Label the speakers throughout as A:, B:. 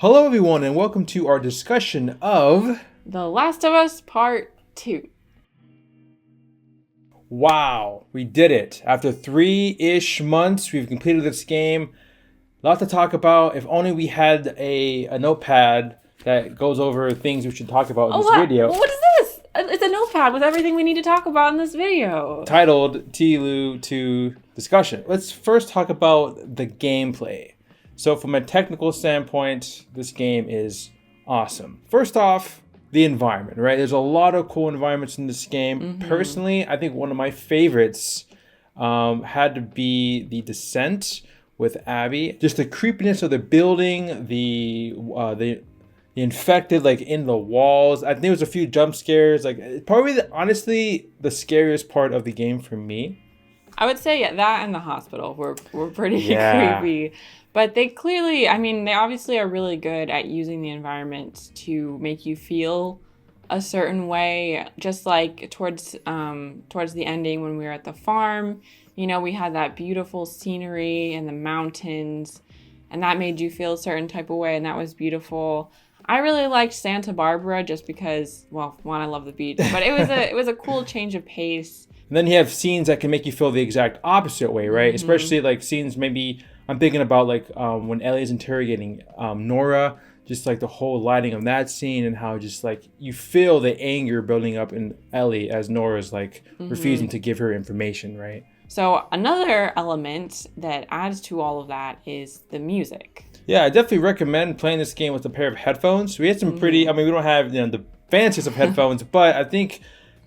A: Hello everyone and welcome to our discussion of
B: The Last of Us Part 2.
A: Wow, we did it. After 3-ish months, we've completed this game. A lot to talk about. If only we had a notepad that goes over things we should talk about in this video.
B: What is this? It's a notepad with everything we need to talk about in this video.
A: Titled TLOU 2 Discussion. Let's first talk about the gameplay. So from a technical standpoint, this game is awesome. First off, the environment, right? There's a lot of cool environments in this game.
B: Mm-hmm.
A: Personally, I think one of my favorites had to be the Descent with Abby. Just the creepiness of the building, the infected like in the walls. I think there was a few jump scares. Like probably honestly the scariest part of the game for me.
B: I would say that and the hospital were pretty creepy. But they clearly, they obviously are really good at using the environment to make you feel a certain way. Just like towards the ending when we were at the farm, we had that beautiful scenery and the mountains, and that made you feel a certain type of way, and that was beautiful. I really liked Santa Barbara just because, well, one, I love the beach, but it was a cool change of pace.
A: And then you have scenes that can make you feel the exact opposite way, right? Mm-hmm. Especially like scenes maybe. I'm thinking about like when Ellie's interrogating Nora, just like the whole lighting of that scene and how just like you feel the anger building up in Ellie as Nora's like refusing to give her information, right?
B: So another element that adds to all of that is the music.
A: Yeah, I definitely recommend playing this game with a pair of headphones. We had some pretty, we don't have the fanciest of headphones, but I think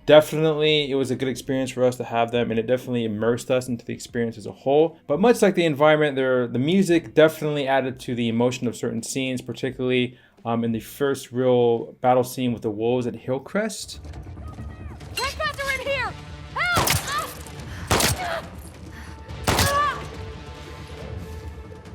A: definitely it was a good experience for us to have them, and it definitely immersed us into the experience as a whole. But much like the environment, the music definitely added to the emotion of certain scenes, particularly in the first real battle scene with the wolves at Hillcrest.
C: Trespassers in here! Help!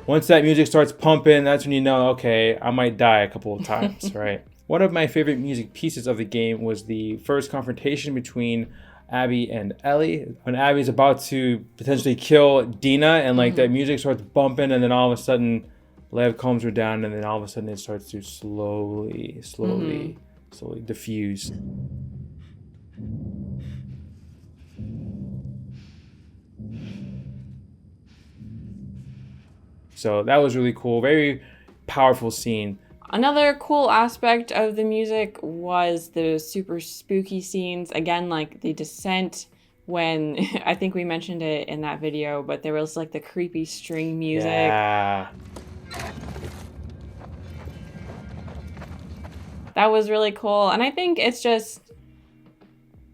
A: Once that music starts pumping, that's when you know, okay, I might die a couple of times, right? One of my favorite music pieces of the game was the first confrontation between Abby and Ellie. When Abby's about to potentially kill Dina and like that music starts bumping, and then all of a sudden Lev calms her down, and then all of a sudden it starts to slowly diffuse. So that was really cool. Very powerful scene.
B: Another cool aspect of the music was the super spooky scenes. Again, like the Descent, when I think we mentioned it in that video, but there was like the creepy string music.
A: Yeah.
B: That was really cool. And I think it's just,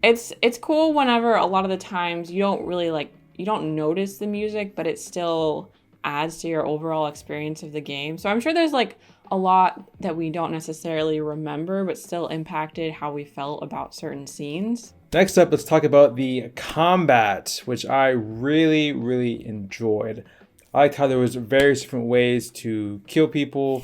B: it's cool whenever a lot of the times you don't notice the music, but it still adds to your overall experience of the game. So I'm sure there's like a lot that we don't necessarily remember, but still impacted how we felt about certain scenes.
A: Next up, let's talk about the combat, which I really, really enjoyed. I liked how there was various different ways to kill people.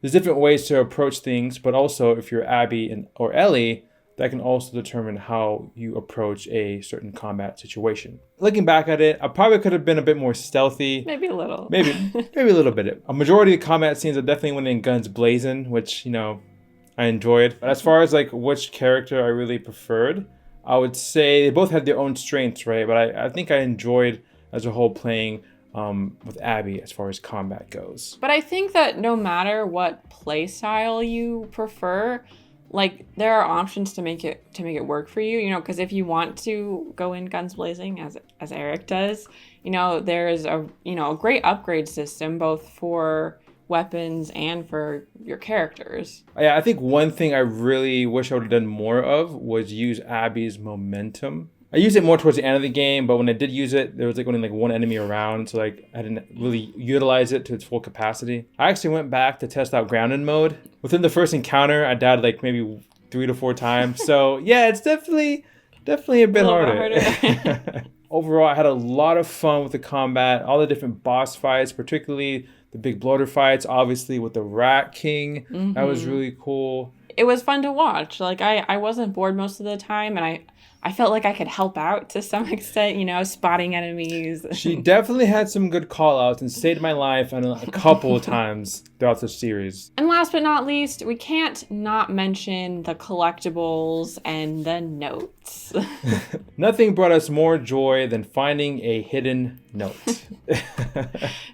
A: There's different ways to approach things, but also if you're Abby or Ellie, that can also determine how you approach a certain combat situation. Looking back at it, I probably could have been a bit more stealthy.
B: Maybe a little.
A: Maybe a little bit. A majority of the combat scenes are definitely went in guns blazing, which, I enjoyed. But as far as like which character I really preferred, I would say they both had their own strengths, right? But I think I enjoyed as a whole playing with Abby as far as combat goes.
B: But I think that no matter what play style you prefer, like there are options to make it work for you, because if you want to go in guns blazing as Eric does, there's a great upgrade system both for weapons and for your characters.
A: Yeah, I think one thing I really wish I would have done more of was use Abby's momentum. I used it more towards the end of the game, but when I did use it, there was like only like one enemy around, so like I didn't really utilize it to its full capacity. I actually went back to test out grounded mode. Within the first encounter, I died like maybe 3 to 4 times. So yeah, it's definitely a bit harder. Overall, I had a lot of fun with the combat, all the different boss fights, particularly the big bloater fights, obviously with the Rat King. That was really cool.
B: it was fun to watch. Like, I wasn't bored most of the time, and I felt like I could help out to some extent, you know, spotting enemies.
A: She definitely had some good call-outs and saved my life a couple of times throughout the series.
B: And last but not least, we can't not mention the collectibles and the notes.
A: Nothing brought us more joy than finding a hidden note.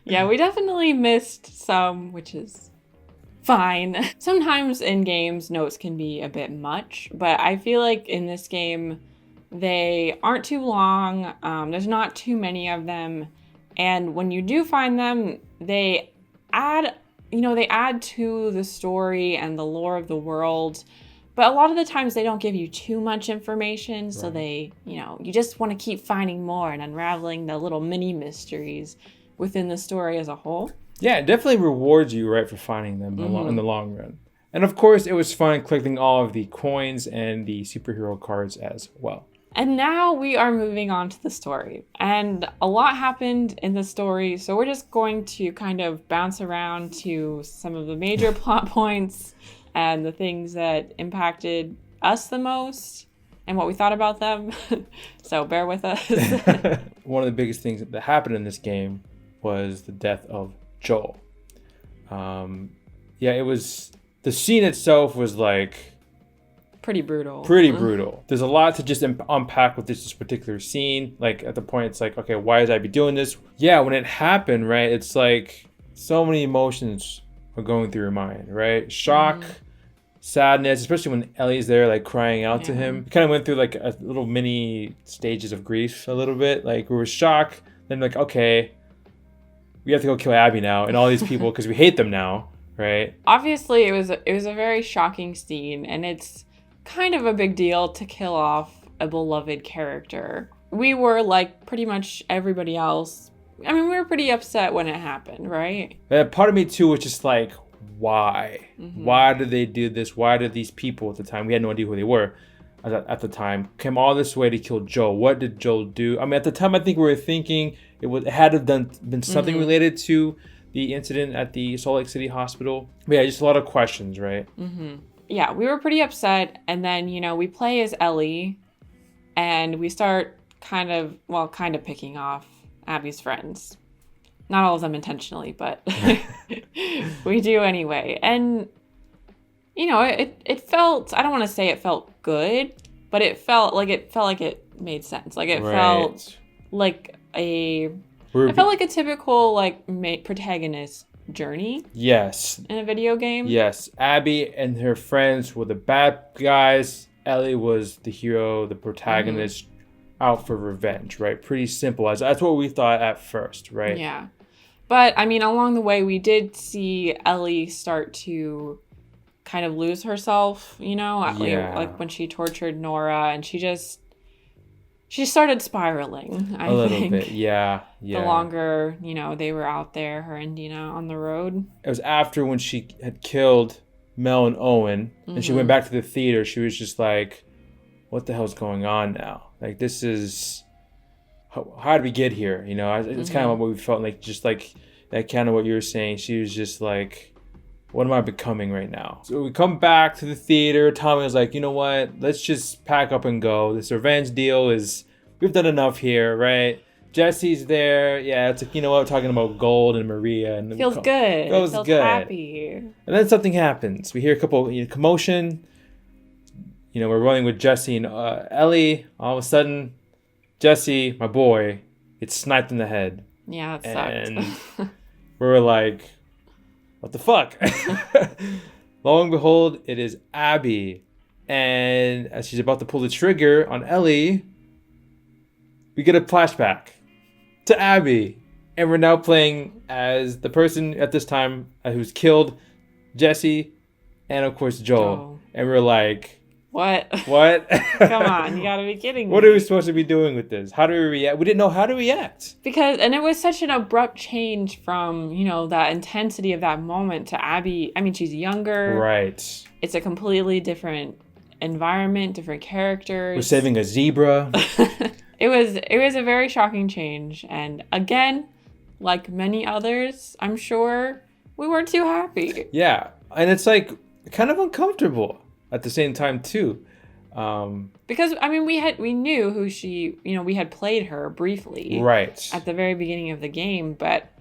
B: Yeah, we definitely missed some, which is fine. Sometimes in games, notes can be a bit much, but I feel like in this game, they aren't too long. There's not too many of them. And when you do find them, they add to the story and the lore of the world. But a lot of the times they don't give you too much information. So they, you just want to keep finding more and unraveling the little mini mysteries within the story as a whole.
A: Yeah, it definitely rewards you, right, for finding them in the long run. And of course, it was fun collecting all of the coins and the superhero cards as well.
B: And now we are moving on to the story. And a lot happened in the story, so we're just going to kind of bounce around to some of the major plot points and the things that impacted us the most and what we thought about them. So bear with us.
A: One of the biggest things that happened in this game was the death of Joel. It was... The scene itself was like...
B: Pretty brutal.
A: There's a lot to just unpack with this particular scene. Like, at the point, it's like, okay, why is Abby doing this? Yeah, when it happened, right, it's like so many emotions are going through your mind, right? Shock, sadness, especially when Ellie's there, like, crying out to him. We kind of went through, like, a little mini stages of grief a little bit. Like, we were shocked, then, like, okay, we have to go kill Abby now and all these people because we hate them now, right?
B: Obviously, it was a very shocking scene, and it's kind of a big deal to kill off a beloved character. We were like pretty much everybody else. I mean, we were pretty upset when it happened, right?
A: Part of me too was just like, why? Why did they do this? Why did these people at the time, we had no idea who they were at the time, came all this way to kill Joel? What did Joel do? I mean, at the time, I think we were thinking it had to have been something related to the incident at the Salt Lake City hospital. But yeah, just a lot of questions, right?
B: Yeah, we were pretty upset, and then, we play as Ellie, and we start kind of picking off Abby's friends. Not all of them intentionally, but we do anyway. And, it felt, I don't want to say it felt good, but it felt like it made sense. Like, it felt like a typical, protagonist journey.
A: Yes.
B: In a video game.
A: Yes. Abby and her friends were the bad guys. Ellie was the hero, the protagonist, out for revenge, right? Pretty simple. That's what we thought at first, right?
B: Yeah. But, I mean, along the way, we did see Ellie start to kind of lose herself, like when she tortured Nora, and she started spiraling, I think. A little bit,
A: yeah.
B: The longer, they were out there, her and Dina on the road.
A: It was after when she had killed Mel and Owen, and she went back to the theater, she was just like, what the hell's going on now? Like, this is... How did we get here? It's kind of what we felt like, just like that kind of what you were saying. She was just like, what am I becoming right now? So we come back to the theater. Tommy was like, you know what? Let's just pack up and go. This revenge deal we've done enough here, right? Jesse's there. Yeah, it's like, you know what? We're talking about Gold and Maria. And
B: feels good.
A: Feels good.
B: Happy.
A: And then something happens. We hear a couple commotion. We're running with Jesse and Ellie. All of a sudden, Jesse, my boy, gets sniped in the head.
B: Yeah, it sucked.
A: And we're like, what the fuck? Lo and behold, it is Abby. And as she's about to pull the trigger on Ellie, we get a flashback to Abby. And we're now playing as the person at this time who's killed Jesse and, of course, Joel. And we're like...
B: What? Come on, you gotta be kidding me.
A: What are we supposed to be doing with this? How do we react? We didn't know how to react.
B: And it was such an abrupt change from, that intensity of that moment to Abby. I mean, she's younger.
A: Right.
B: It's a completely different environment, different characters.
A: We're saving a zebra.
B: It was a very shocking change. And again, like many others, I'm sure, we weren't too happy.
A: Yeah. And it's like kind of uncomfortable. at the same time too.
B: Because I mean, we knew who she, we had played her briefly,
A: Right.
B: at the very beginning of the game, but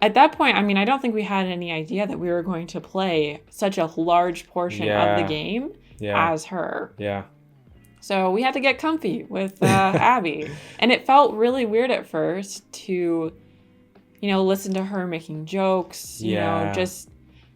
B: at that point, I mean, I don't think we had any idea that we were going to play such a large portion of the game as her.
A: Yeah.
B: So we had to get comfy with Abby, and it felt really weird at first to, listen to her making jokes, just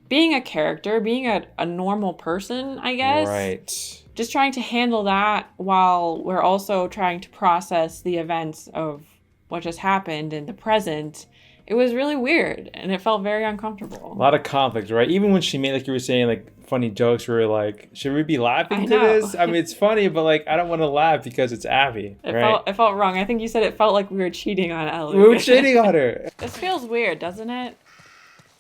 B: being a character, being a normal person, I guess.
A: Right.
B: Just trying to handle that while we're also trying to process the events of what just happened in the present. It was really weird, and it felt very uncomfortable.
A: A lot of conflict, right? Even when she made, like you were saying, like funny jokes, we were like, should we be laughing to this? I mean, it's funny, but like, I don't want to laugh because it's Abby.
B: It felt wrong. I think you said it felt like we were cheating on Ellie.
A: We were cheating on her.
B: This feels weird, doesn't it?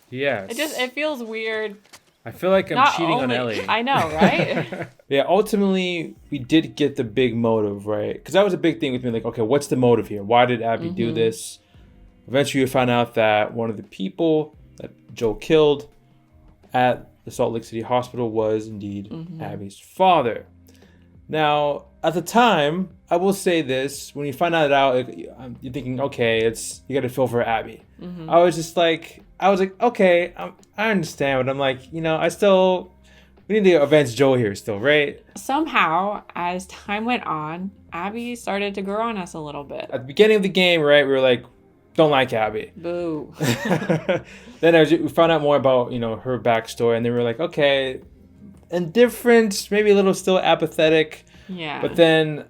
A: Yes.
B: It feels weird.
A: I feel like I'm cheating on Ellie.
B: I know, right?
A: Yeah, ultimately, we did get the big motive, right? Because that was a big thing with me. Like, okay, what's the motive here? Why did Abby do this? Eventually, we found out that one of the people that Joel killed at the Salt Lake City Hospital was indeed Abby's father. Now, at the time, I will say this: when you find that out, you're thinking, okay, you got to feel for Abby. I was like, okay, I understand, but I'm like, we need to avenge Joel here still, right?
B: Somehow, as time went on, Abby started to grow on us a little bit.
A: At the beginning of the game, right, we were like, don't like Abby.
B: Boo.
A: Then we found out more about, her backstory, and then we were like, okay, indifferent, maybe a little still apathetic.
B: Yeah.
A: But then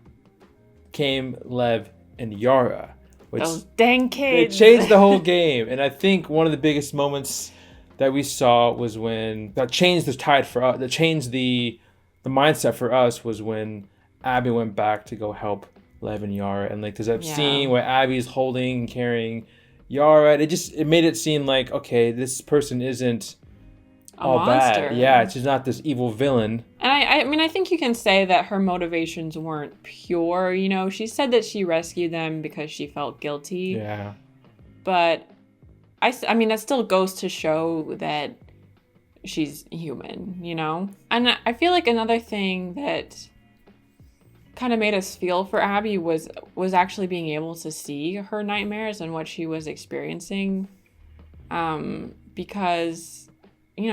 A: came Lev and Yara. Which
B: those dang kids.
A: It changed the whole game. And I think one of the biggest moments that we saw was when that changed the tide for us, that changed the mindset for us, was when Abby went back to go help Lev and Yara. And like there's that scene where Abby's holding and carrying Yara. It made it seem like, okay, this person isn't all
B: monster.
A: Bad. Yeah, she's not this evil villain.
B: And I mean, I think you can say that her motivations weren't pure. She said that she rescued them because she felt guilty.
A: Yeah.
B: But I mean, that still goes to show that she's human, And I feel like another thing that kind of made us feel for Abby was actually being able to see her nightmares and what she was experiencing, because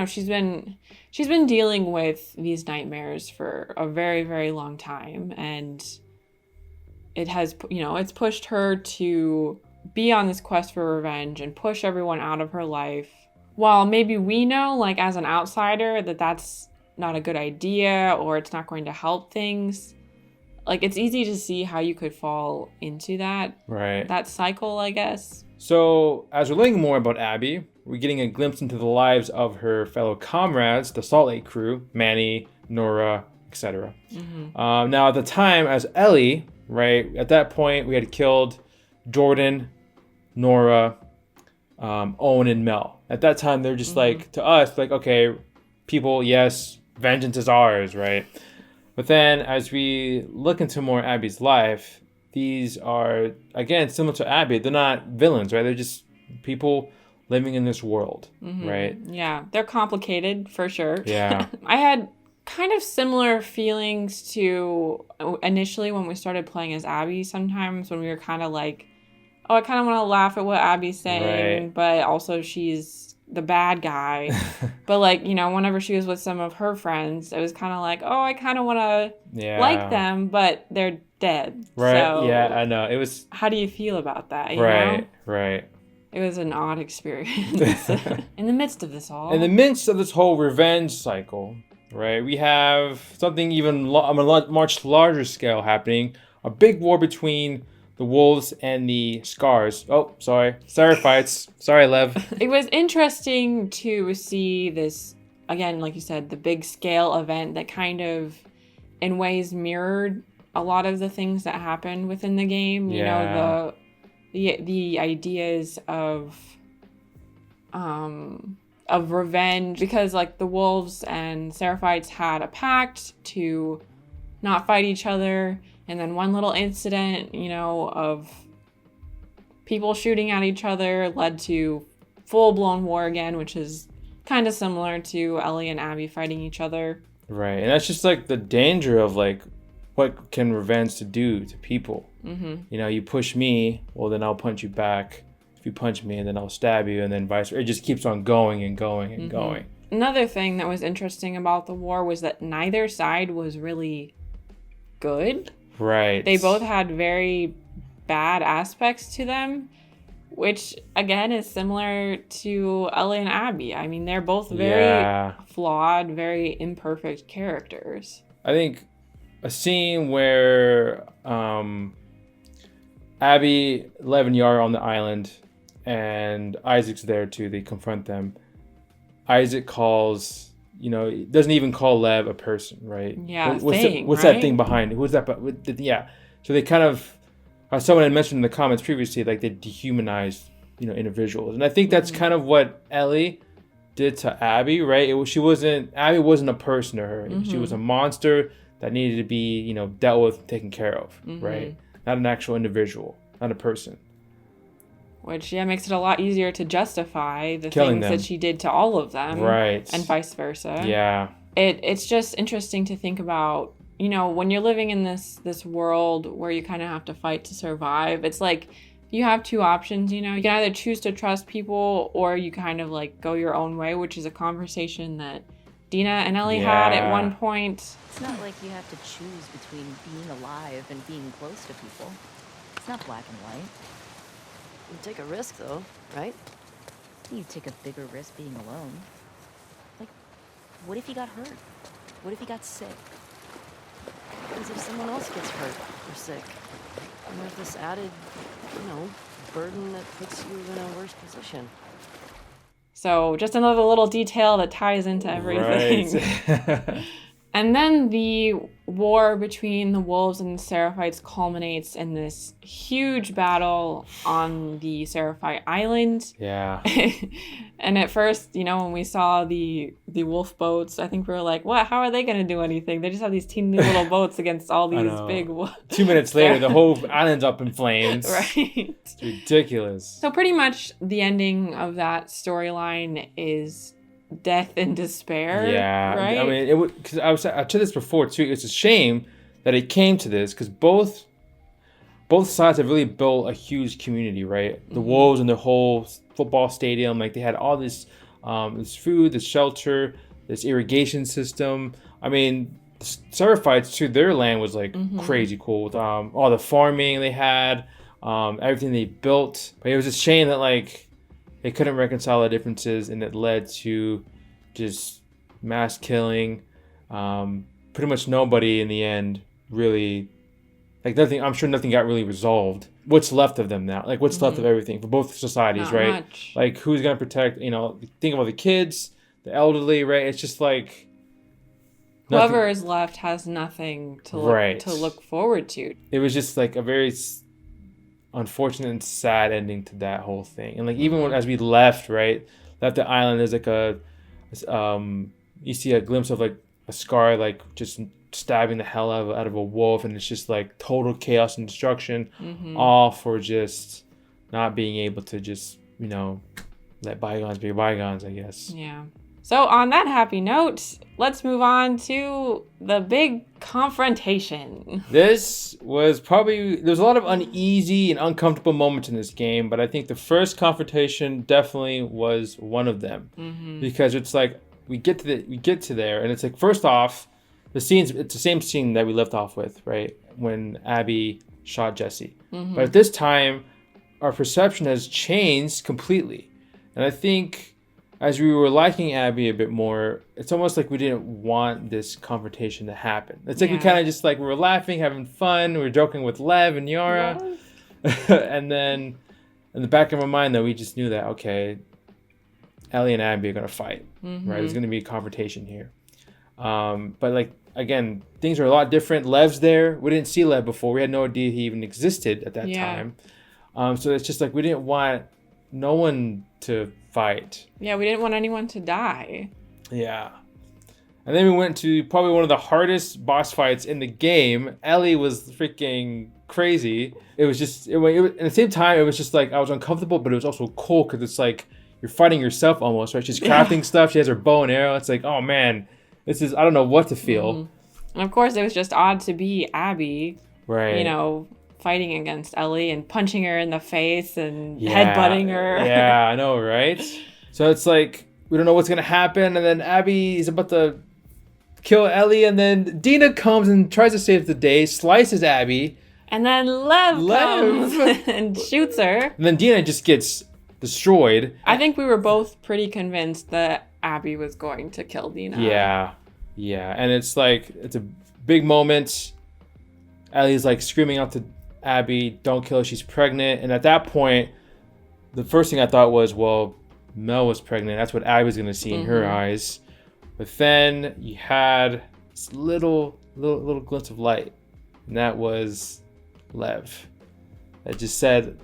B: she's been dealing with these nightmares for a very, very long time, and it has it's pushed her to be on this quest for revenge and push everyone out of her life. While maybe we know, like as an outsider, that that's not a good idea or it's not going to help things. Like, it's easy to see how you could fall into that cycle, I guess.
A: So, as we're learning more about Abby, we're getting a glimpse into the lives of her fellow comrades, the Salt Lake crew, Manny, Nora, etc. Now, at the time, as Ellie, right, at that point, we had killed Jordan, Nora, Owen, and Mel. At that time, they're just like, to us, like, okay, people, yes, vengeance is ours, right? But then, as we look into more Abby's life, these are, again, similar to Abby. They're not villains, right? They're just people living in this world, right?
B: Yeah, they're complicated, for sure.
A: Yeah.
B: I had kind of similar feelings to initially when we started playing as Abby sometimes, when we were kind of like, oh, I kind of want to laugh at what Abby's saying, but also she's the bad guy. But like, whenever she was with some of her friends, it was kind of like, oh, I kind of want to like them, but they're dead.
A: Right.
B: So
A: yeah, I know. It was.
B: How do you feel about that?
A: Right.
B: It was an odd experience. In the midst of this all.
A: In the midst of this whole revenge cycle, right, we have something even on a much larger scale happening. A big war between the wolves and the scars. Oh, sorry. Seraphites. Sorry, Lev.
B: It was interesting to see this, again, like you said, the big scale event that kind of, in ways, mirrored a lot of the things that happened within the game. You know, the ideas of revenge, because like the wolves and Seraphites had a pact to not fight each other. And then one little incident, of people shooting at each other led to full-blown war again, which is kind of similar to Ellie and Abby fighting each other.
A: Right. And that's just like the danger of like what can revenge to do to people. You know, you push me, well then I'll punch you back. If you punch me, and then I'll stab you, and then vice versa. It just keeps on going and going and going.
B: Another thing that was interesting about the war was that neither side was really good.
A: Right.
B: They both had very bad aspects to them, which again is similar to Ellie and Abby. I mean, they're both very flawed, very imperfect characters.
A: I think a scene where Abby, Lev, and Yara are on the island, and Isaac's there too. They confront them. Isaac calls, you know, doesn't even call Lev a person, right?
B: Yeah,
A: what's that thing behind it? Who's that? Yeah. So they kind of, someone had mentioned in the comments previously, like they dehumanized, you know, individuals, and I think that's kind of what Ellie did to Abby, right? Abby wasn't a person to her. She was a monster that needed to be, you know, dealt with, taken care of, right? Not an actual individual, not a person.
B: Which, makes it a lot easier to justify the
A: Killing
B: things
A: them.
B: that she did to all of them.
A: Right.
B: And vice versa.
A: Yeah.
B: It's just interesting to think about, you know, when you're living in this world where you kind of have to fight to survive. It's like you have two options, you know. You can either choose to trust people or you kind of like go your own way, which is a conversation that Dina and Ellie had at one point.
D: It's not like you have to choose between being alive and being close to people. It's not black and white.
E: You take a risk, though, right?
D: You take a bigger risk being alone. Like, what if he got hurt? What if he got sick?
E: Because if someone else gets hurt or sick, and there's this added, burden that puts you in a worse position.
B: So just another little detail that ties into everything.
A: Right.
B: And then the war between the wolves and the Seraphites culminates in this huge battle on the Seraphite Island.
A: Yeah.
B: And at first, you know, when we saw the wolf boats, I think we were like, what? How are they going to do anything? They just have these teeny little boats against all these big wolves.
A: 2 minutes later, the whole island's up in flames.
B: Right.
A: It's ridiculous.
B: So pretty much the ending of that storyline is death and despair.
A: Yeah.
B: Right?
A: I mean, because I've said this before too. It's a shame that it came to this because both sides have really built a huge community, right? The Wolves and the whole football stadium, like they had all this food, this shelter, this irrigation system. I mean, the Seraphites too, their land was like crazy cool with all the farming they had, everything they built. But it was a shame that like they couldn't reconcile the differences, and it led to just mass killing. Pretty much nobody in the end really, like nothing. I'm sure nothing got really resolved. What's left of them now? Like what's left of everything for both societies,
B: Not
A: right?
B: much.
A: Like who's gonna protect? You know, think about the kids, the elderly, right? It's just like nothing.
B: Whoever is left has nothing to look forward to.
A: It was just like a very unfortunate and sad ending to that whole thing. And like even when, as we left the island, there's like you see a glimpse of like a scar, like just stabbing the hell out of a wolf, and it's just like total chaos and destruction, all for just not being able to just, you know, let bygones be bygones, I guess.
B: Yeah. So on that happy note, let's move on to the big confrontation.
A: This was there's a lot of uneasy and uncomfortable moments in this game, but I think the first confrontation definitely was one of them. Because it's like we get to there, and it's like, first off, it's the same scene that we left off with, right? When Abby shot Jesse. But at this time, our perception has changed completely. And I think as we were liking Abby a bit more, it's almost like we didn't want this confrontation to happen. It's like we kind of just like, we were laughing, having fun, we were joking with Lev and Yara. And then in the back of our mind, though, we just knew that, okay, Ellie and Abby are going to fight, right? There's going to be a confrontation here. But like, again, things are a lot different. Lev's there. We didn't see Lev before. We had no idea he even existed at that time. So it's just like, we didn't want no one to fight.
B: Yeah, we didn't want anyone to die.
A: Yeah. And then we went to probably one of the hardest boss fights in the game. Ellie was freaking crazy. It was just, at the same time, it was just like, I was uncomfortable, but it was also cool because it's like, you're fighting yourself almost, right? She's crafting stuff. She has her bow and arrow. It's like, oh man, this is, I don't know what to feel.
B: And of course, it was just odd to be Abby,
A: Right.
B: you know, fighting against Ellie and punching her in the face and headbutting her.
A: Yeah, I know, right? So it's like, we don't know what's going to happen. And then Abby is about to kill Ellie. And then Dina comes and tries to save the day, slices Abby.
B: And then Lev comes and shoots her.
A: And then Dina just gets destroyed.
B: I think we were both pretty convinced that Abby was going to kill Dina.
A: Yeah. And it's like, it's a big moment. Ellie's like screaming out to Abby, don't kill her, she's pregnant. And at that point, the first thing I thought was, well, Mel was pregnant. That's what Abby's going to see in her eyes. But then you had this little glimpse of light. And that was Lev. That just said,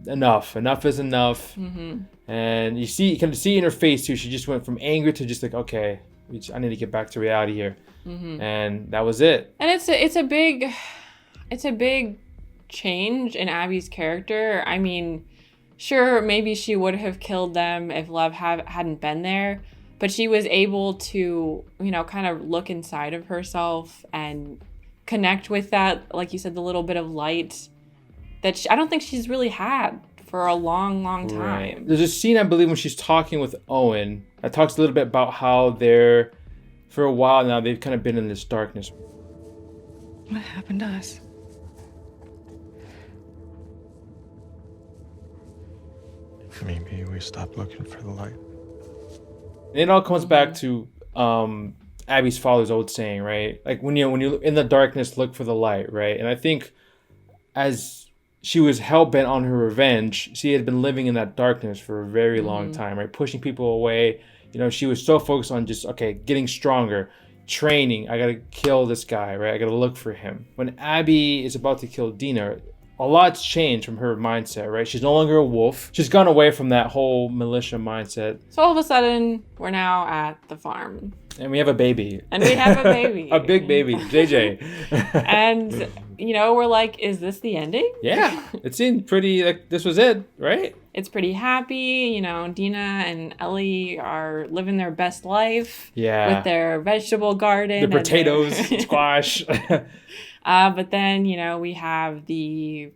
A: enough is enough. And you can see in her face too, she just went from anger to just like, okay, I need to get back to reality here. And that was it.
B: And it's a big change in Abby's character. I mean, sure, maybe she would have killed them if Lev hadn't been there, but she was able to, you know, kind of look inside of herself and connect with that, like you said, the little bit of light that I don't think she's really had for a long time.
A: Right. There's a scene, I believe, when she's talking with Owen that talks a little bit about how they're, for a while now, they've kind of been in this darkness.
F: What happened to us?
G: Maybe we stopped looking for the light.
A: And it all comes back to Abby's father's old saying, right? Like when you in the darkness, look for the light, right? And I think as she was hell-bent on her revenge, she had been living in that darkness for a very long time, right? Pushing people away. You know, she was so focused on just, okay, getting stronger, training. I got to kill this guy, right? I got to look for him. When Abby is about to kill Dina, a lot's changed from her mindset, right? She's no longer a wolf. She's gone away from that whole militia mindset.
B: So all of a sudden, we're now at the farm.
A: And we have a baby.
B: A big baby,
A: JJ.
B: And, you know, we're like, is this the ending?
A: Yeah. It seemed pretty like this was it, right?
B: It's pretty happy. You know, Dina and Ellie are living their best life.
A: Yeah.
B: With their vegetable garden.
A: The potatoes, squash.
B: But then, you know, we have the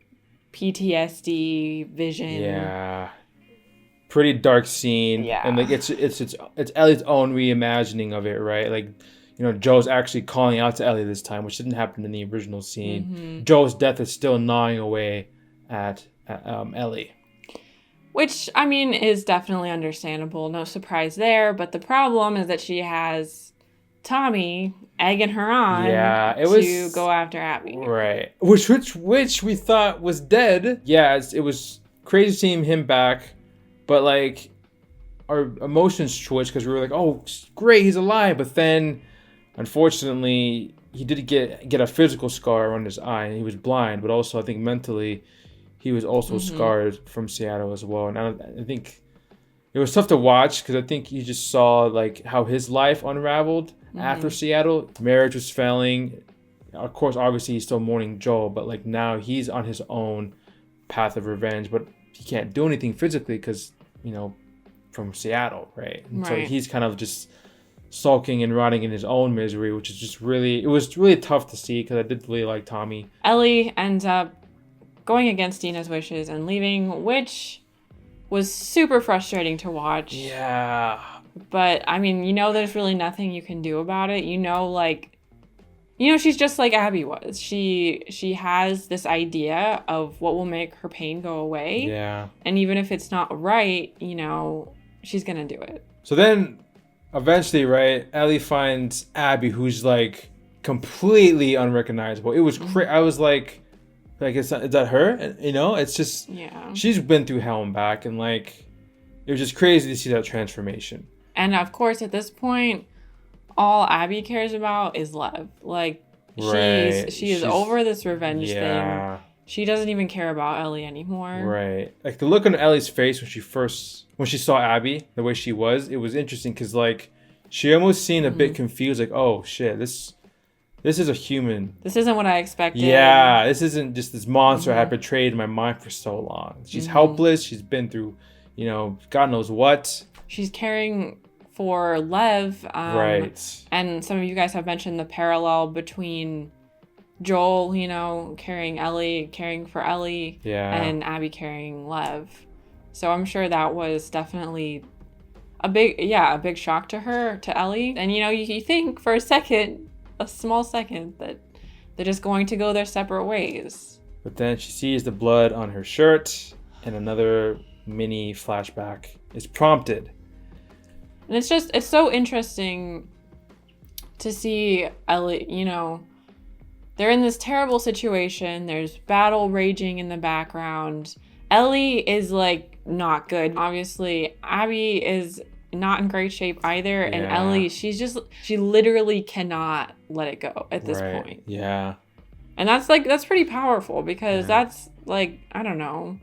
B: PTSD vision.
A: Yeah. Pretty dark scene.
B: Yeah.
A: And like it's Ellie's own reimagining of it, right? Like, you know, Joe's actually calling out to Ellie this time, which didn't happen in the original scene. Joe's death is still gnawing away at Ellie.
B: Which, I mean, is definitely understandable. No surprise there. But the problem is that she has Tommy egging her on to go after Abby.
A: Right. Which we thought was dead. Yeah, it was crazy seeing him back. But, like, our emotions switched because we were like, oh, great, he's alive. But then, unfortunately, he did get a physical scar around his eye. And he was blind. But also, I think mentally, he was also scarred from Seattle as well. And I think it was tough to watch because I think you just saw, like, how his life unraveled after Seattle. Marriage was failing. Of course, obviously, he's still mourning Joel. But, like, now he's on his own path of revenge. But he can't do anything physically because, you know, from Seattle, right? And so he's kind of just sulking and rotting in his own misery, which is just it was really tough to see because I did really like Tommy.
B: Ellie ends up going against Dina's wishes and leaving, which was super frustrating to watch.
A: Yeah.
B: But, I mean, you know, there's really nothing you can do about it. You know, she's just like Abby was. She has this idea of what will make her pain go away.
A: Yeah. And
B: even if it's not right, you know, she's going to do it.
A: So then, eventually, right, Ellie finds Abby, who's, like, completely unrecognizable. It was I was like, is that her? You know, it's just, she's been through hell and back. And, like, it was just crazy to see that transformation.
B: And, of course, at this point, all Abby cares about is Lev. Like, she's over this revenge thing. She doesn't even care about Ellie anymore.
A: Right. Like, the look on Ellie's face when she saw Abby, the way she was, it was interesting because, like, she almost seemed a bit confused. Like, oh, shit, this is a human.
B: This isn't what I expected.
A: Yeah, this isn't just this monster I had betrayed in my mind for so long. She's helpless. She's been through, you know, God knows what.
B: She's caring for Lev.
A: Right.
B: And some of you guys have mentioned the parallel between Joel, you know, carrying for Ellie, and Abby carrying Lev. So I'm sure that was definitely a big shock to Ellie. And, you know, you think for a small second, that they're just going to go their separate ways.
A: But then she sees the blood on her shirt, and another mini flashback is prompted.
B: And it's so interesting to see Ellie, you know, they're in this terrible situation. There's battle raging in the background. Ellie is like not good. Obviously, Abby is not in great shape either. And Ellie, she literally cannot let it go at this point.
A: Yeah.
B: And that's pretty powerful because that's like, I don't know.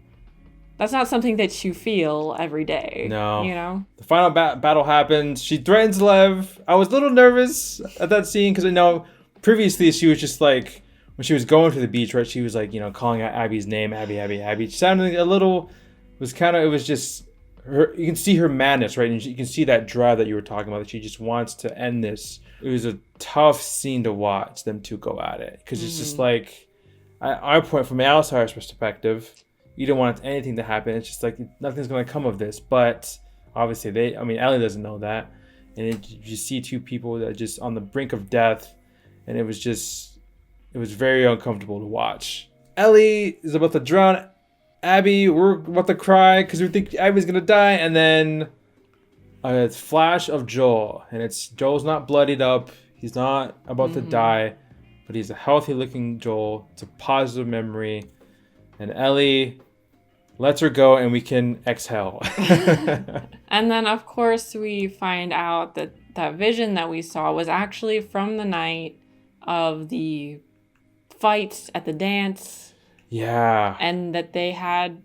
B: That's not something that you feel every day.
A: No.
B: You know?
A: The final battle happens. She threatens Lev. I was a little nervous at that scene because I know previously she was just like, when she was going to the beach, right? She was like, you know, calling out Abby's name, Abby. She sounded a little, it was just her, you can see her madness, right? And you can see that drive that you were talking about, that she just wants to end this. It was a tough scene to watch them two go at it. Because it's just like, our point from an outsider's perspective, you don't want anything to happen. It's just like, nothing's going to come of this. But obviously Ellie doesn't know that. And you see two people that are just on the brink of death. And it was very uncomfortable to watch. Ellie is about to drown Abby. We're about to cry because we think Abby's going to die. And then a flash of Joel. And Joel's not bloodied up. He's not about to die. But he's a healthy looking Joel. It's a positive memory. And Ellie lets her go and we can exhale.
B: And then, of course, we find out that that vision that we saw was actually from the night of the fights at the dance.
A: Yeah.
B: And that Ellie had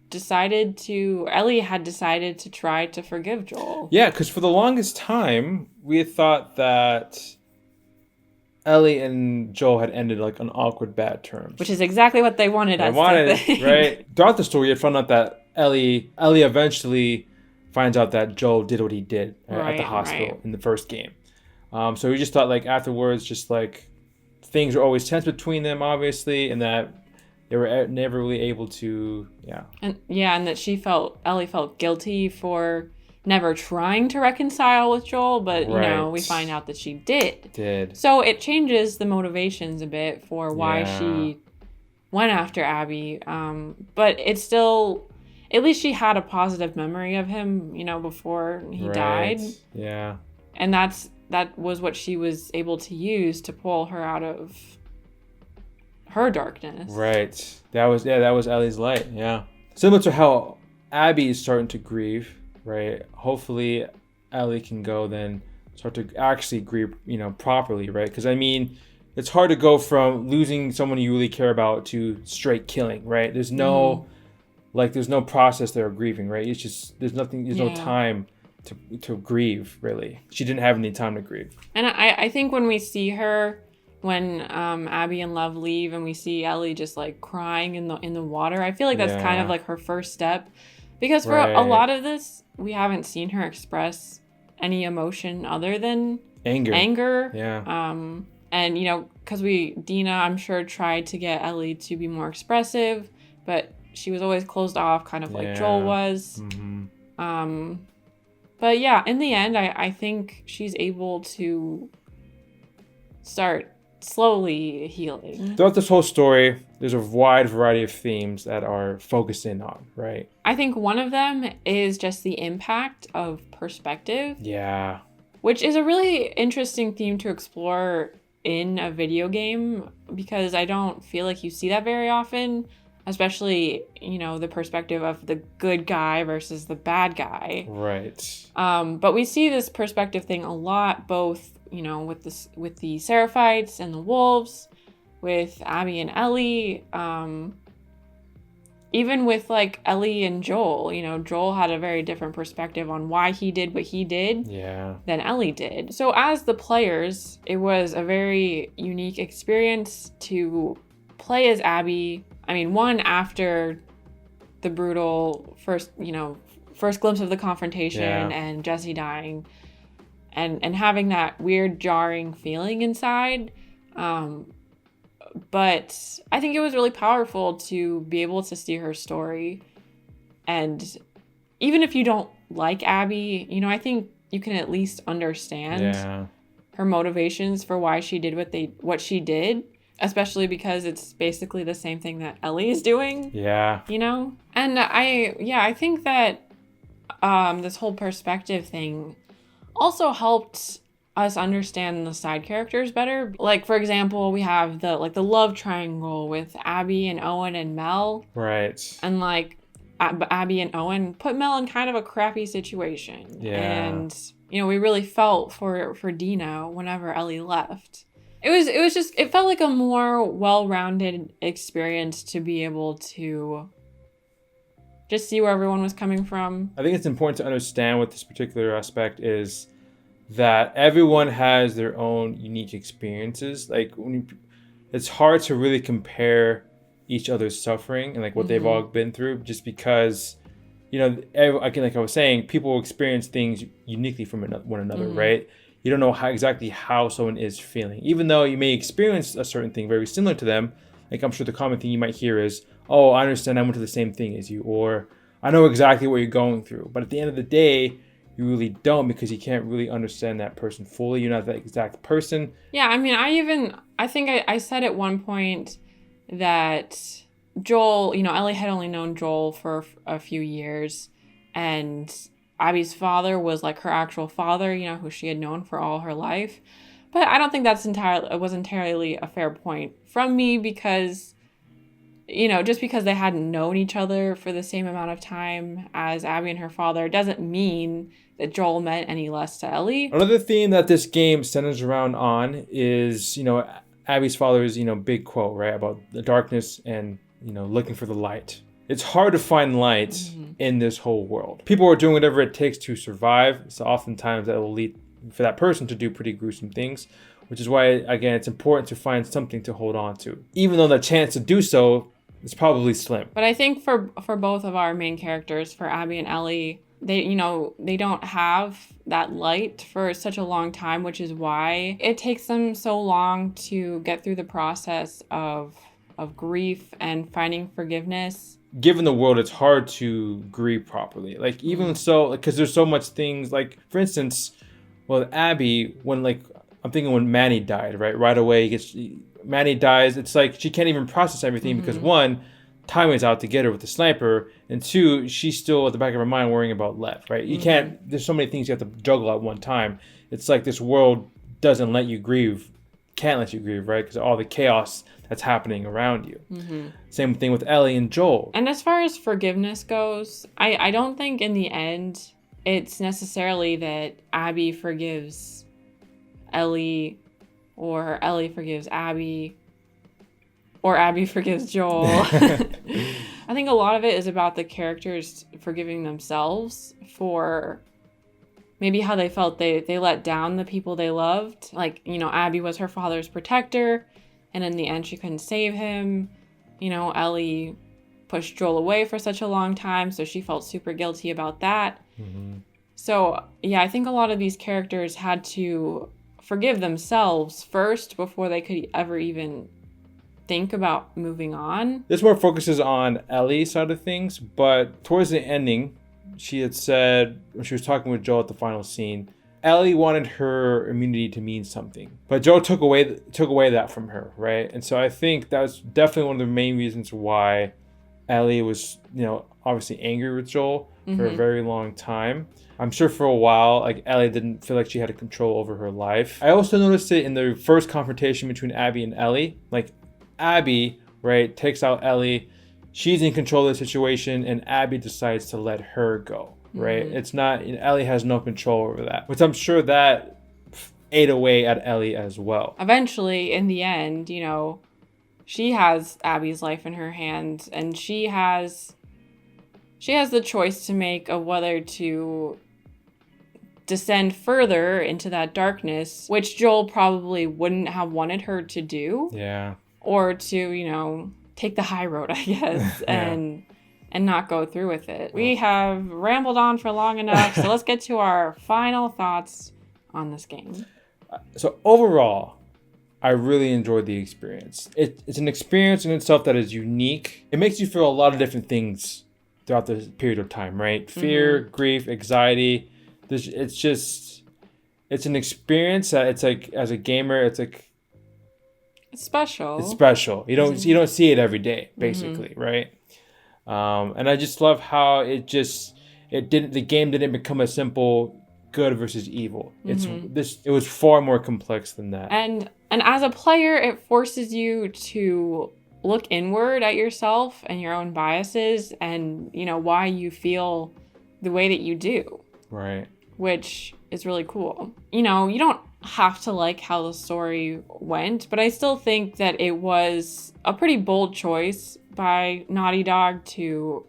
B: decided to try to forgive Joel.
A: Yeah, because for the longest time, we had thought that Ellie and Joel had ended like on awkward bad terms.
B: Which is exactly what they wanted us to think.
A: Right? Throughout the story, you found out that Ellie eventually finds out that Joel did what he did at the hospital in the first game. So we just thought like afterwards, just like things were always tense between them, obviously, and that they were never really able to, and
B: that Ellie felt guilty for never trying to reconcile with Joel, but you know, we find out that she did. So it changes the motivations a bit for why she went after Abby. But it's still, at least she had a positive memory of him, you know, before he died.
A: Yeah.
B: And that was what she was able to use to pull her out of her darkness.
A: Right. That was Ellie's light. Yeah. Similar to how Abby is starting to grieve, right? Hopefully Ellie can go then start to actually grieve, you know, properly, right? Because I mean, it's hard to go from losing someone you really care about to straight killing, right? There's no there's no process there of grieving, right? It's just there's no time to grieve, really. She didn't have any time to grieve.
B: And I think when we see her, when Abby and Love leave and we see Ellie just like crying in the water, I feel like that's kind of like her first step. Because for a lot of this, we haven't seen her express any emotion other than anger.
A: Yeah.
B: And, you know, because Dina, I'm sure, tried to get Ellie to be more expressive, but she was always closed off, kind of like Joel was.
A: Mm-hmm.
B: But yeah, in the end, I think she's able to start slowly healing.
A: Throughout this whole story, there's a wide variety of themes that are focused in on, right?
B: I think one of them is just the impact of perspective.
A: Yeah.
B: Which is a really interesting theme to explore in a video game, because I don't feel like you see that very often, especially, you know, the perspective of the good guy versus the bad guy.
A: Right.
B: But we see this perspective thing a lot, both, you know, with the Seraphites and the wolves, with Abby and Ellie, even with like Ellie and Joel. You know, Joel had a very different perspective on why he did what he did than Ellie did. So as the players, it was a very unique experience to play as Abby. I mean, one, after the brutal first, you know, first glimpse of the confrontation and Jesse dying and having that weird jarring feeling inside. But I think it was really powerful to be able to see her story. And even if you don't like Abby, you know, I think you can at least understand her motivations for why she did what she did, especially because it's basically the same thing that Ellie is doing.
A: Yeah.
B: You know? And I think that this whole perspective thing also helped us understand the side characters better. Like, for example, we have the love triangle with Abby and Owen and Mel.
A: Right.
B: And like Abby and Owen put Mel in kind of a crappy situation.
A: Yeah.
B: And, you know, we really felt for Dina whenever Ellie left. It felt like a more well-rounded experience to be able to just see where everyone was coming from.
A: I think it's important to understand what this particular aspect is, that everyone has their own unique experiences. Like, it's hard to really compare each other's suffering and like what they've all been through, just because, you know, like I was saying, people experience things uniquely from one another, right? You don't know exactly how someone is feeling, even though you may experience a certain thing very similar to them. Like, I'm sure the common thing you might hear is, "Oh, I understand. I went through the same thing as you," or "I know exactly what you're going through." But at the end of the day, you really don't, because you can't really understand that person fully. You're not that exact person.
B: Yeah, I mean, I think I said at one point that Joel, you know, Ellie had only known Joel for a few years, and Abby's father was like her actual father, you know, who she had known for all her life. But I don't think it was entirely a fair point from me, because, you know, just because they hadn't known each other for the same amount of time as Abby and her father doesn't mean that Joel meant any less to Ellie.
A: Another theme that this game centers around on is, you know, Abby's father's, you know, big quote, right, about the darkness and, you know, looking for the light. It's hard to find light in this whole world. People are doing whatever it takes to survive, so oftentimes that will lead for that person to do pretty gruesome things, which is why, again, it's important to find something to hold on to, even though the chance to do so is probably slim.
B: But I think for both of our main characters, for Abby and Ellie, they don't have that light for such a long time, which is why it takes them so long to get through the process of grief and finding forgiveness.
A: Given the world, it's hard to grieve properly. Like, even so, because there's so much things, like, for instance, well, Abby, when, like, I'm thinking when Manny died, right away, Manny dies, it's like she can't even process everything, because one, Tywin's out to get her with the sniper, and two, she's still at the back of her mind worrying about Lev, right? You can't, there's so many things you have to juggle at one time. It's like this world doesn't let you grieve, can't let you grieve, right? Because of all the chaos that's happening around you. Same thing with Ellie and Joel.
B: And as far as forgiveness goes, I don't think in the end it's necessarily that Abby forgives Ellie, or Ellie forgives Abby, or Abby forgives Joel. I think a lot of it is about the characters forgiving themselves for maybe how they felt they let down the people they loved. Like, you know, Abby was her father's protector, and in the end she couldn't save him. You know, Ellie pushed Joel away for such a long time, so she felt super guilty about that. So, yeah, I think a lot of these characters had to forgive themselves first before they could ever even think about moving on.
A: This more focuses on Ellie's side of things, but towards the ending, she had said, when she was talking with Joel at the final scene, Ellie wanted her immunity to mean something, but Joel took away that from her, right? And so I think that's definitely one of the main reasons why Ellie was, you know, obviously angry with Joel for a very long time. I'm sure for a while, like, Ellie didn't feel like she had control over her life. I also noticed it in the first confrontation between Abby and Ellie. Like, Abby, right, takes out Ellie. She's in control of the situation, and Abby decides to let her go, right? It's not, Ellie has no control over that, which I'm sure that ate away at Ellie as well.
B: Eventually, in the end, you know, she has Abby's life in her hands, and she has the choice to make of whether to descend further into that darkness, which Joel probably wouldn't have wanted her to do.
A: Yeah.
B: Or to, you know, take the high road, I guess, and and not go through with it. We have rambled on for long enough, so let's get to our final thoughts on this game.
A: So overall, I really enjoyed the experience. It's an experience in itself that is unique. It makes you feel a lot of different things throughout the period of time, right? Fear, grief, anxiety. It's an experience that it's like, as a gamer, it's like,
B: it's special.
A: It's special. You don't see it every day, basically, right? And I just love how the game didn't become a simple good versus evil. It was far more complex than that.
B: And as a player, it forces you to look inward at yourself and your own biases and, why you feel the way that you do.
A: Right.
B: Which is really cool. You don't have to like how the story went, but I still think that it was a pretty bold choice by Naughty Dog to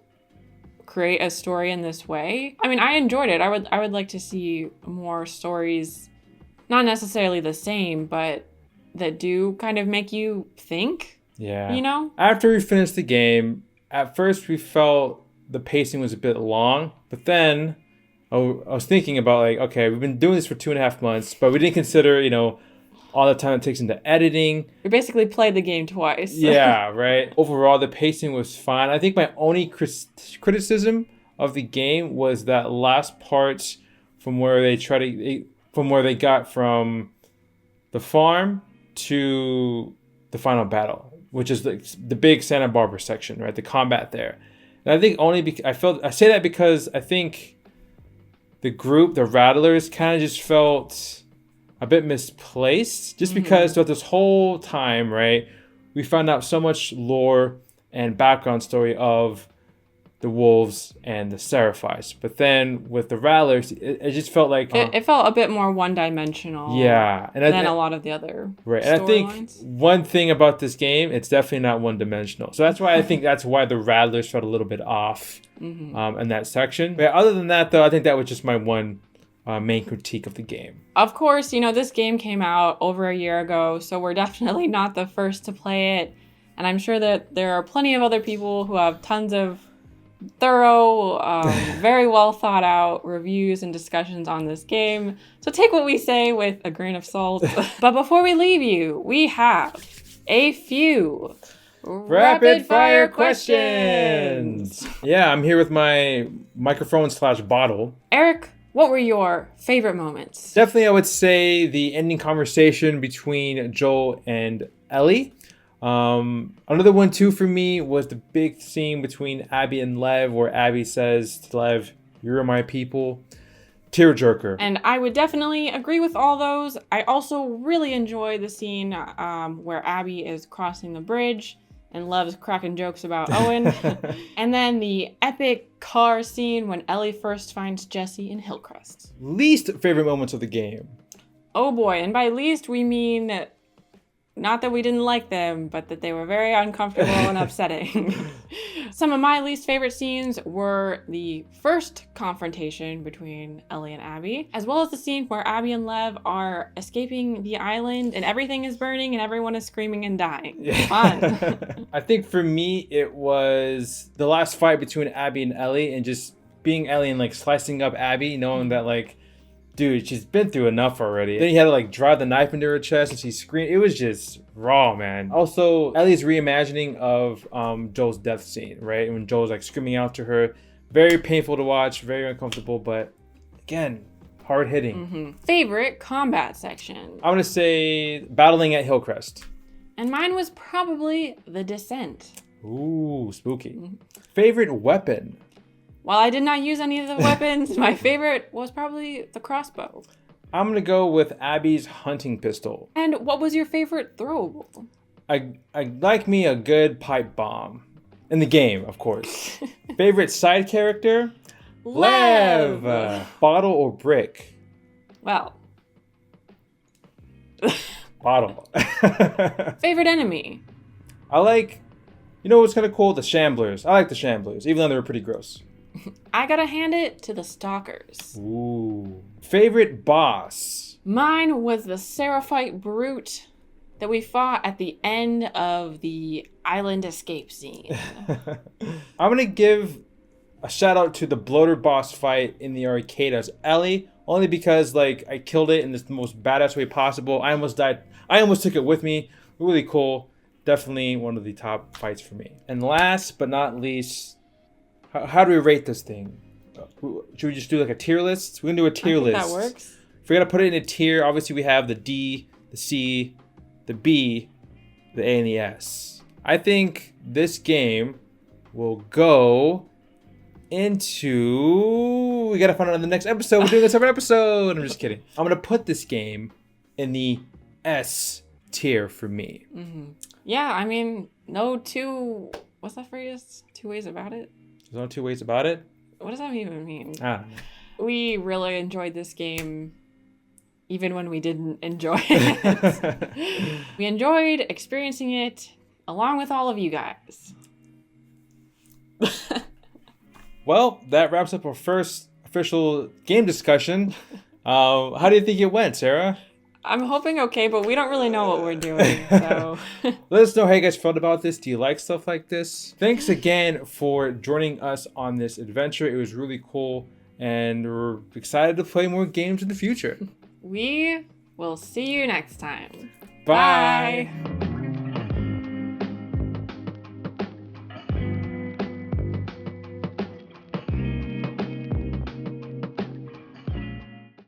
B: create a story in this way. I mean, I enjoyed it. I would like to see more stories, not necessarily the same, but that do kind of make you think.
A: Yeah. After we finished the game, at first we felt the pacing was a bit long, but then I was thinking about, like, okay, we've been doing this for 2.5 months, but we didn't consider, all the time it takes into editing.
B: We basically played the game twice.
A: Yeah, right. Overall, the pacing was fine. I think my only criticism of the game was that last part from where they got from the farm to the final battle, which is the big Santa Barbara section, right? The combat there. And I think I say that because I think the group, the Rattlers, kind of just felt a bit misplaced, just because throughout this whole time, right, we found out so much lore and background story of the wolves and the Seraphites. But then with the Rattlers, it just felt like
B: it felt a bit more one-dimensional.
A: Yeah,
B: than a lot of the other
A: right. And I think one thing about this game, it's definitely not one-dimensional. So that's why I think that's why the Rattlers felt a little bit off in that section. But other than that, though, I think that was just my one main critique of the game.
B: Of course, this game came out over a year ago, so we're definitely not the first to play it. And I'm sure that there are plenty of other people who have tons of thorough, very well thought out reviews and discussions on this game. So take what we say with a grain of salt. But before we leave you, we have a few rapid fire questions.
A: Yeah, I'm here with my microphone / bottle.
B: Eric, what were your favorite moments?
A: Definitely, I would say the ending conversation between Joel and Ellie. Another one too for me was the big scene between Abby and Lev, where Abby says to Lev, "You're my people." Tearjerker.
B: And I would definitely agree with all those. I also really enjoy the scene where Abby is crossing the bridge and Lev's cracking jokes about Owen. And then the epic car scene when Ellie first finds Jesse in Hillcrest.
A: Least favorite moments of the game.
B: Oh boy, and by least we mean not that we didn't like them, but that they were very uncomfortable and upsetting. Some of my least favorite scenes were the first confrontation between Ellie and Abby, as well as the scene where Abby and Lev are escaping the island and everything is burning and everyone is screaming and dying. Fun.
A: I think for me, it was the last fight between Abby and Ellie, and just being Ellie and like slicing up Abby, knowing that like, dude, she's been through enough already. Then he had to like drive the knife into her chest and she screamed. It was just raw, man. Also, Ellie's reimagining of Joel's death scene, right? When Joel's like screaming out to her. Very painful to watch, very uncomfortable, but again, hard hitting.
B: Favorite combat section?
A: I want to say battling at Hillcrest.
B: And mine was probably the Descent.
A: Ooh, spooky. Favorite weapon?
B: While I did not use any of the weapons, my favorite was probably the crossbow.
A: I'm going to go with Abby's hunting pistol.
B: And what was your favorite throwable?
A: I like me a good pipe bomb. In the game, of course. Favorite side character?
B: Lev!
A: Bottle or brick?
B: Well.
A: Bottle.
B: Favorite enemy?
A: I like, you know what's kind of cool? The Shamblers. I like the Shamblers, even though they were pretty gross.
B: I gotta hand it to the Stalkers.
A: Ooh. Favorite boss?
B: Mine was the Seraphite Brute. that we fought at the end of the island escape scene.
A: I'm going to give a shout out to the bloater boss fight in the arcade as Ellie, only because like I killed it in the most badass way possible. I almost died. I almost took it with me. Really cool. Definitely one of the top fights for me. And last but not least, how do we rate this thing? Should we just do like a tier list? We're gonna do a tier list.
B: That works.
A: If we're gonna put it in a tier, obviously we have the D, the C, the B, the A, and the S. I think this game will go into. We gotta find out in the next episode. We're doing a separate episode. I'm just kidding. I'm gonna put this game in the S tier for me.
B: Mm-hmm. Yeah, I mean, no two. What's that phrase? Two ways about it.
A: There's no two ways about it.
B: What does that even mean?
A: I don't know.
B: We really enjoyed this game, even when we didn't enjoy it. We enjoyed experiencing it along with all of you guys.
A: Well, that wraps up our first official game discussion. How do you think it went, Sarah?
B: I'm hoping okay, but we don't really know what we're doing, so...
A: Let us know how you guys felt about this. Do you like stuff like this? Thanks again for joining us on this adventure. It was really cool, and we're excited to play more games in the future.
B: We will see you next time.
A: Bye.
B: Bye.